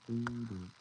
wonder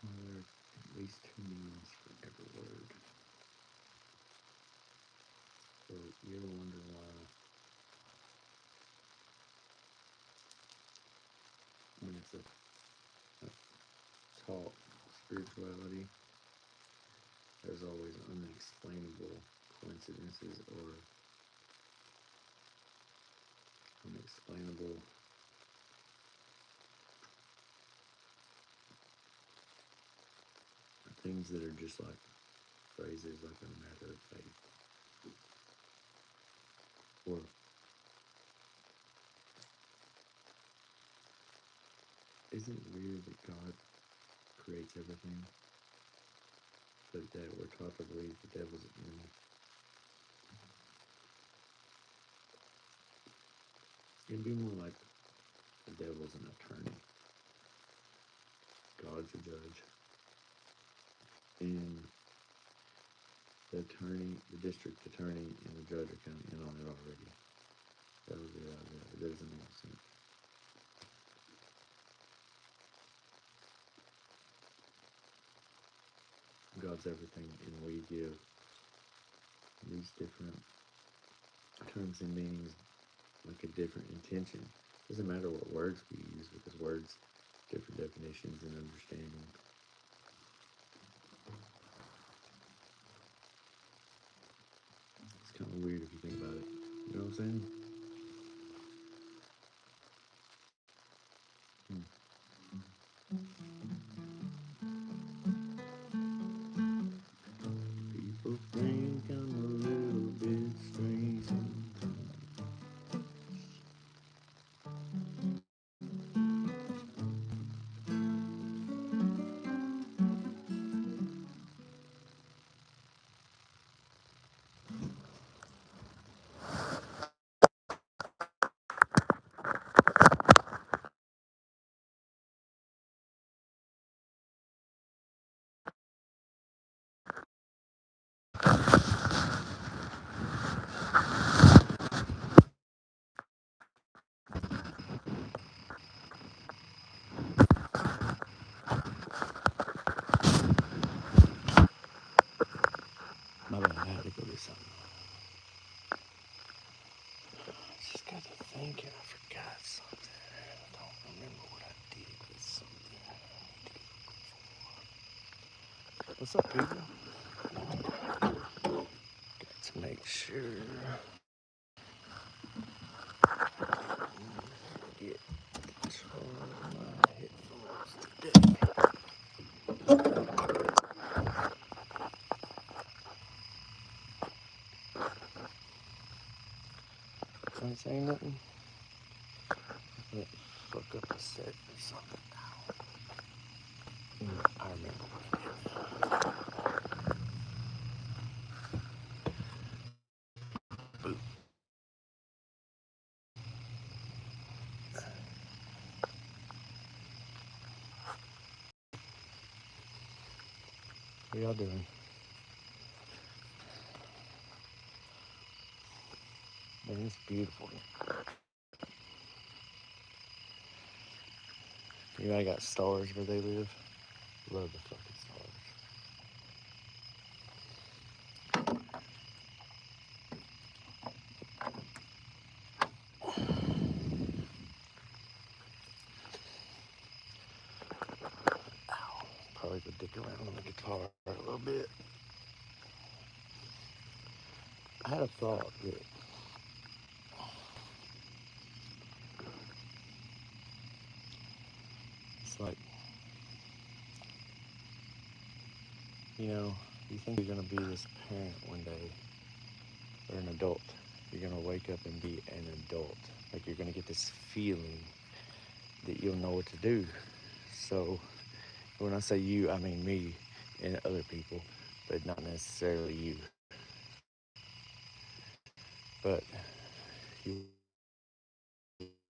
are there at least two meanings for every word. So you ever wonder why when it's a taught spirituality, there's always unexplainable coincidences or unexplainable things that are just like phrases like a matter of faith. Or isn't it weird that God creates everything, but that we're taught to believe the devil's an enemy? It'd be more like the devil's an attorney, God's a judge, and the district attorney, and the judge are kind of in on it already. That would be it doesn't make sense. God's everything, and we give these different terms and meanings like a different intention. Doesn't matter what words we use because words different definitions and understanding. It's kind of weird if you think about it. You know what I'm saying? People think I'm a little bit strange sometimes. My bad, I had to go get something. I just got to thinking, I forgot something. I don't remember what I did with something I needed before. What's up, people? Got to make sure get my headphones today. I ain't saying nothing. But fuck up a set or something now. I remember what I did. How y'all doing? Man, it's beautiful. You know, I got stars where they live. Love the fucking stars. Ow. Probably go dick around on the guitar a little bit. I had a thought that it's like, you know, you think you're going to be this parent one day or an adult. You're going to wake up and be an adult. Like you're going to get this feeling that you'll know what to do. So when I say you, I mean me and other people, but not necessarily you. But you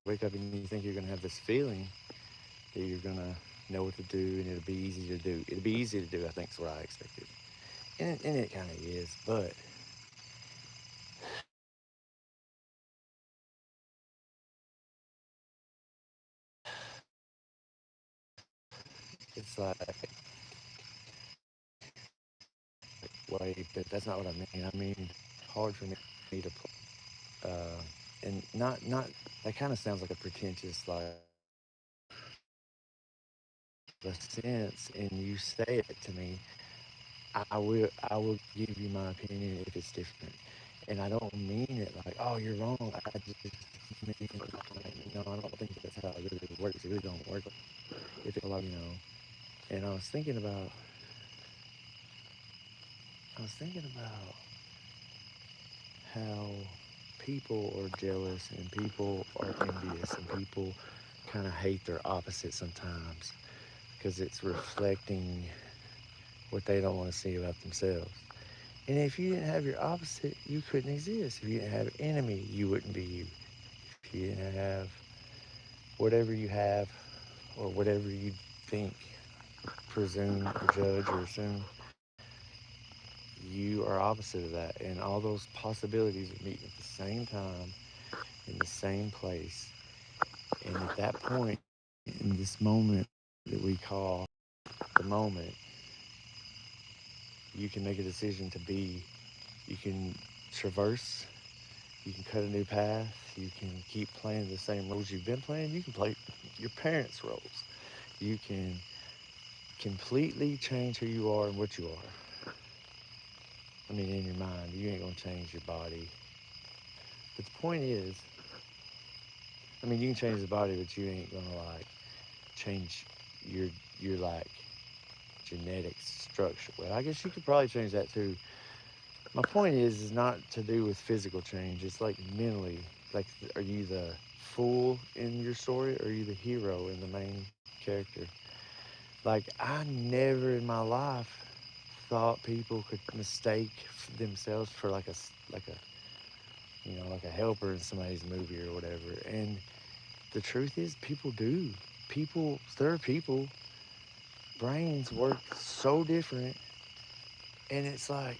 wake up and you think you're going to have this feeling that you're going to know what to do and it'll be easy to do. It'll be easy to do, I think is what I expected. And it kind of is, but it's like, wait, but that's not what I mean. I mean, hard for me to and not that kind of sounds like a pretentious like a sense and you say it to me, I will give you my opinion if it's different. And I don't mean it like, oh, you're wrong. I just mean like, no, I don't think that's how it really works. It really don't work if it's like, you know. And I was thinking about how people are jealous and people are envious and people kind of hate their opposite sometimes because it's reflecting what they don't want to see about themselves. And if you didn't have your opposite, you couldn't exist. If you didn't have an enemy, you wouldn't be you. If you didn't have whatever you have or whatever you think, presume or judge or assume, you are opposite of that. And all those possibilities would meet at the same time in the same place. And at that point, in this moment that we call the moment, you can make a decision to be. You can traverse, you can cut a new path, you can keep playing the same roles you've been playing, you can play your parents' roles. You can completely change who you are and what you are. I mean, in your mind, you ain't gonna change your body. But the point is, I mean, you can change the body, but you ain't gonna like change your your like genetic structure. Well, I guess you could probably change that too. My point is not to do with physical change. It's like mentally. Like, are you the fool in your story, or are you the hero in the main character? Like, I never in my life thought people could mistake themselves for like a like a helper in somebody's movie or whatever. And the truth is, people do. There are people. Brains work so different, and it's like,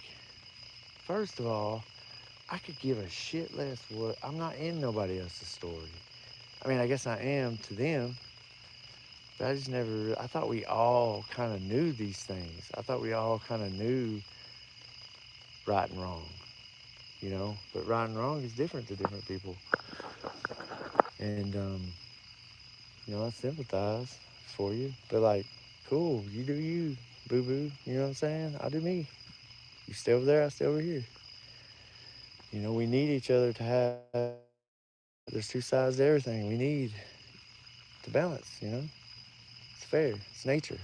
first of all, I could give a shit less what I'm not in nobody else's story. I mean, I guess I am to them, but I just never. I thought we all kind of knew these things. I thought we all kind of knew right and wrong, you know. But right and wrong is different to different people, and I sympathize for you. But like, cool, you do you, boo boo. You know what I'm saying? I do me. You stay over there, I stay over here. We need each other to have. There's two sides to everything. We need to balance. It's fair. It's nature.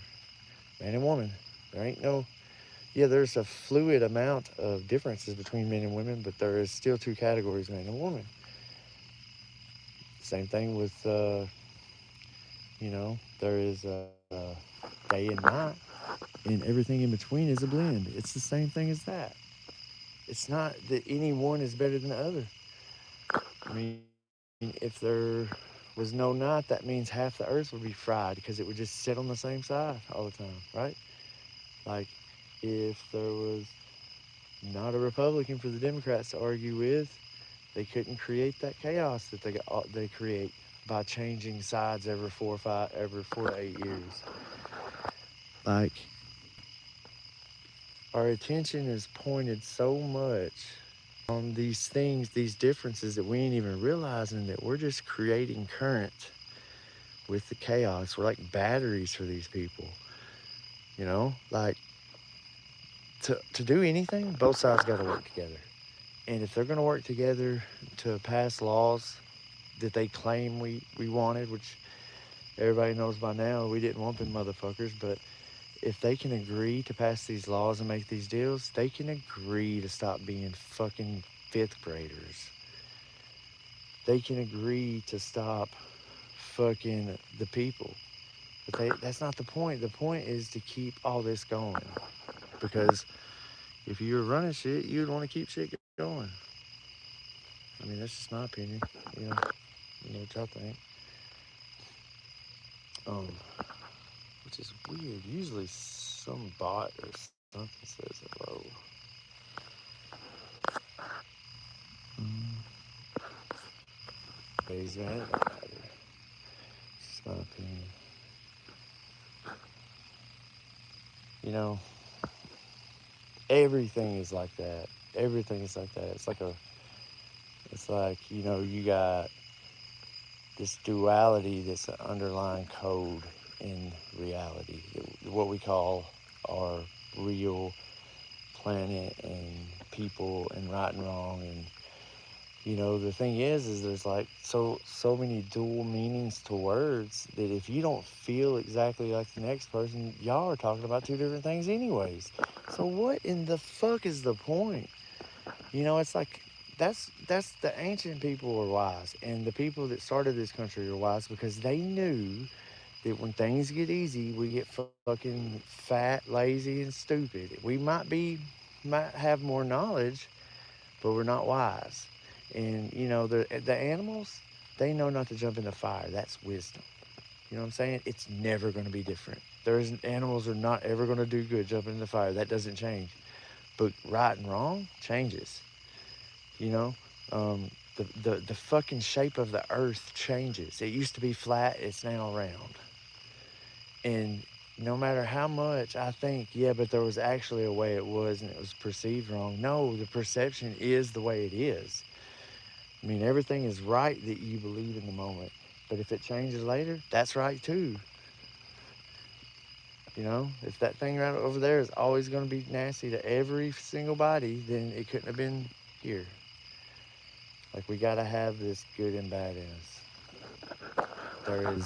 Man and woman. There ain't no. Yeah, there's a fluid amount of differences between men and women, but there is still two categories, man and woman. Same thing with, there is day and night, and everything in between is a blend. It's the same thing as that. It's not that any one is better than the other. I mean, if there was no night, that means half the earth would be fried because it would just sit on the same side all the time, right? Like, if there was not a Republican for the Democrats to argue with, they couldn't create that chaos that they create by changing sides every 4 to 8 years. Like, our attention is pointed so much on these things, these differences that we ain't even realizing that we're just creating current with the chaos. We're like batteries for these people, like to do anything, both sides got to work together. And if they're going to work together to pass laws that they claim we wanted, which everybody knows by now we didn't want them motherfuckers, but if they can agree to pass these laws and make these deals, they can agree to stop being fucking fifth graders. They can agree to stop fucking the people. But that's not the point. The point is to keep all this going. Because if you were running shit, you'd want to keep shit going. I mean, that's just my opinion. You know, you know what y'all think. Um, which is weird. Usually some bot or something says hello. Mm. Days man, it don't matter. It's just my opinion. You know, everything is like that. Everything is like that. It's like, you know, you got this duality that's an underlying code in reality, what we call our real planet and people and right and wrong. And you know, the thing is there's like so many dual meanings to words that if you don't feel exactly like the next person, y'all are talking about two different things anyways. So what in the fuck is the point? You know, it's like that's the ancient people were wise, and the people that started this country are wise because they knew that when things get easy, we get fucking fat, lazy, and stupid. Might have more knowledge, but we're not wise. And you know, the animals, they know not to jump in the fire. That's wisdom. You know what I'm saying? It's never going to be different. Animals are not ever going to do good jumping in the fire. That doesn't change. But right and wrong changes. You know, the fucking shape of the earth changes. It used to be flat. It's now round. And no matter how much I think, yeah, but there was actually a way it was and it was perceived wrong. No, the perception is the way it is. I mean, everything is right that you believe in the moment. But if it changes later, that's right too. You know, if that thing right over there is always going to be nasty to every single body, then it couldn't have been here. Like, we got to have this good and bad in us. There is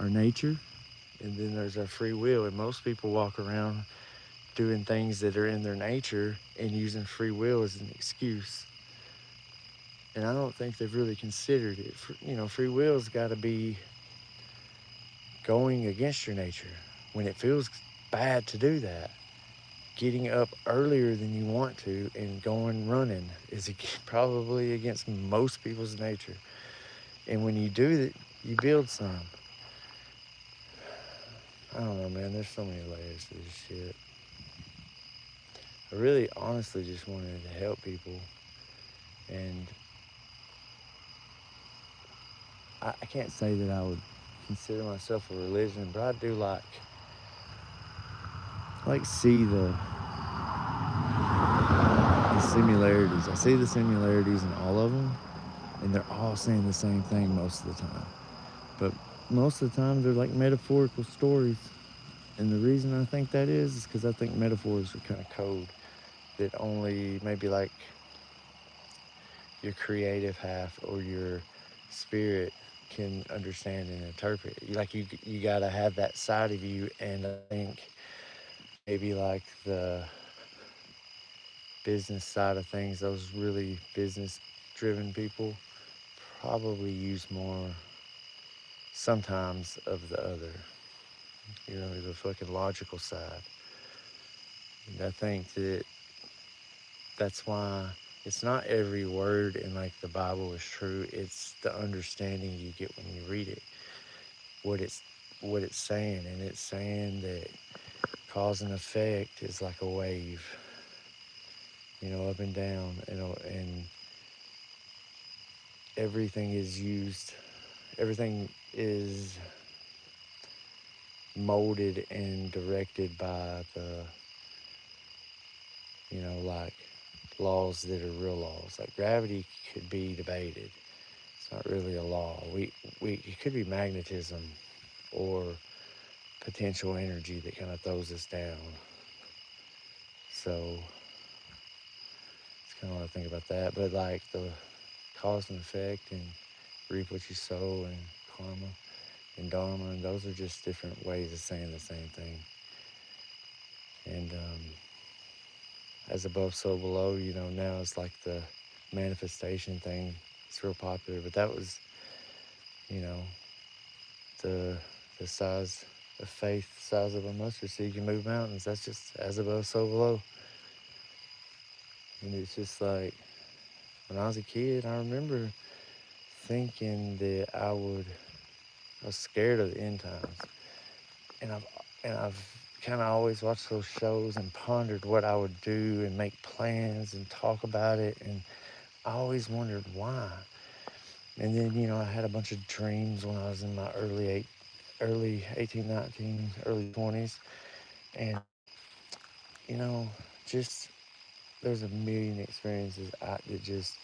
our nature, and then there's our free will. And most people walk around doing things that are in their nature and using free will as an excuse. And I don't think they've really considered it. You know, free will's got to be going against your nature when it feels bad to do that. Getting up earlier than you want to and going running is probably against most people's nature. And when you do that, you build some. I don't know, man. There's so many layers to this shit. I really honestly just wanted to help people. And I can't say that I would consider myself a religion, but I do see the similarities. I see the similarities in all of them, and they're all saying the same thing most of the time. But most of the time, they're like metaphorical stories. And the reason I think that is because I think metaphors are kind of code that only maybe like your creative half or your spirit can understand and interpret. You gotta have that side of you, and I think maybe like the business side of things, those really business driven people probably use more sometimes of the other, you know, the fucking logical side. And I think that's why it's not every word in like the Bible is true. It's the understanding you get when you read it. What it's what it's saying, and it's saying that cause and effect is like a wave, you know, up and down, and everything is used. Everything is molded and directed by the, you know, like laws that are real laws. Like gravity could be debated. It's not really a law. It could be magnetism or potential energy that kind of throws us down. So it's I don't want to think about that, but like the cause and effect and reap what you sow and karma and dharma, and those are just different ways of saying the same thing. And as above, so below, now it's like the manifestation thing. It's real popular, but that was, you know, the size of faith, the size of a mustard seed can move mountains. That's just as above, so below. And it's just like when I was a kid, I remember thinking that I was scared of the end times, and I've kind of always watched those shows and pondered what I would do and make plans and talk about it, and I always wondered why. And then I had a bunch of dreams when I was in my early 18, 19, early 20s, and you know, just there's a million experiences that just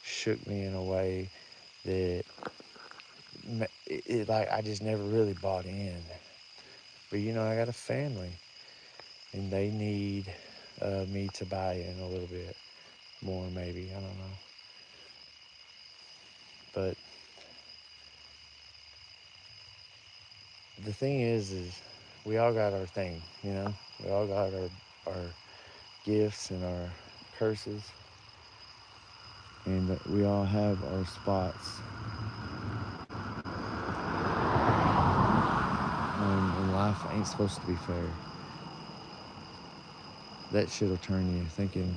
shook me in a way that like I just never really bought in. But I got a family, and they need me to buy in a little bit more, maybe. I don't know. But the thing is we all got our thing. We all got our gifts and our curses, and we all have our spots. And life ain't supposed to be fair. That shit'll turn you thinking,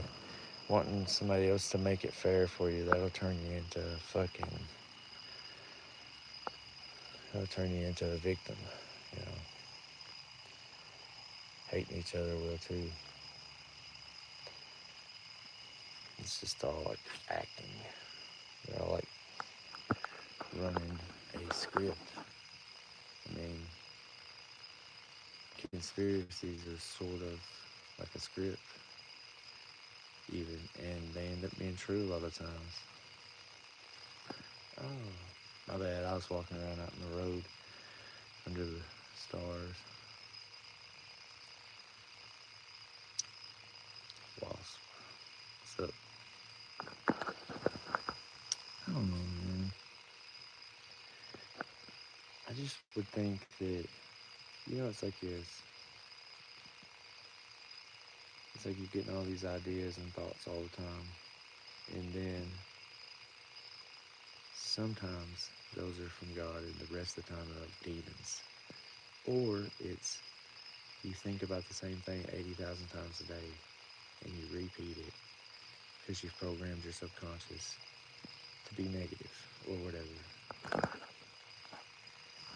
wanting somebody else to make it fair for you. That'll turn you into a victim. You know, hating each other will too. It's just all like acting. They're all like running a script. I mean, conspiracies are sort of like a script, even, and they end up being true a lot of times. Oh, my bad. I was walking around out in the road under the stars. Wasp. What's up? I don't know, man. I just would think that, it's like you're getting all these ideas and thoughts all the time. And then sometimes those are from God, and the rest of the time they're like demons. Or it's you think about the same thing 80,000 times a day and you repeat it because you've programmed your subconscious to be negative or whatever.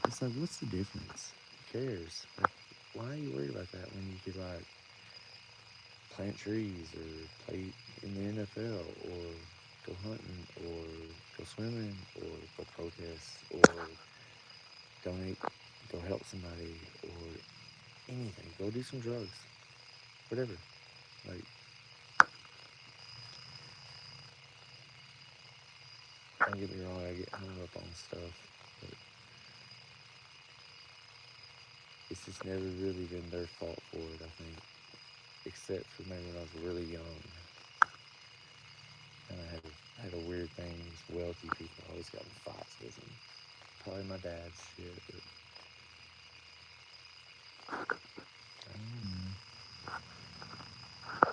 It's like, what's the difference? Who cares? Like, why are you worried about that when you could, like, plant trees or play in the NFL or go hunting or go swimming or go protest or donate, go help somebody or anything. Go do some drugs. Whatever. Like, don't get me wrong, I get hung up on stuff, but it's just never really been their fault for it, I think. Except for maybe when I was really young. And I had a weird thing, these wealthy people always got in fights with them. Probably my dad's shit, but I don't know, man.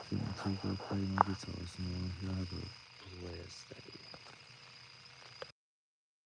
Finna take up play my guitar some more. Y'all have a blessed day.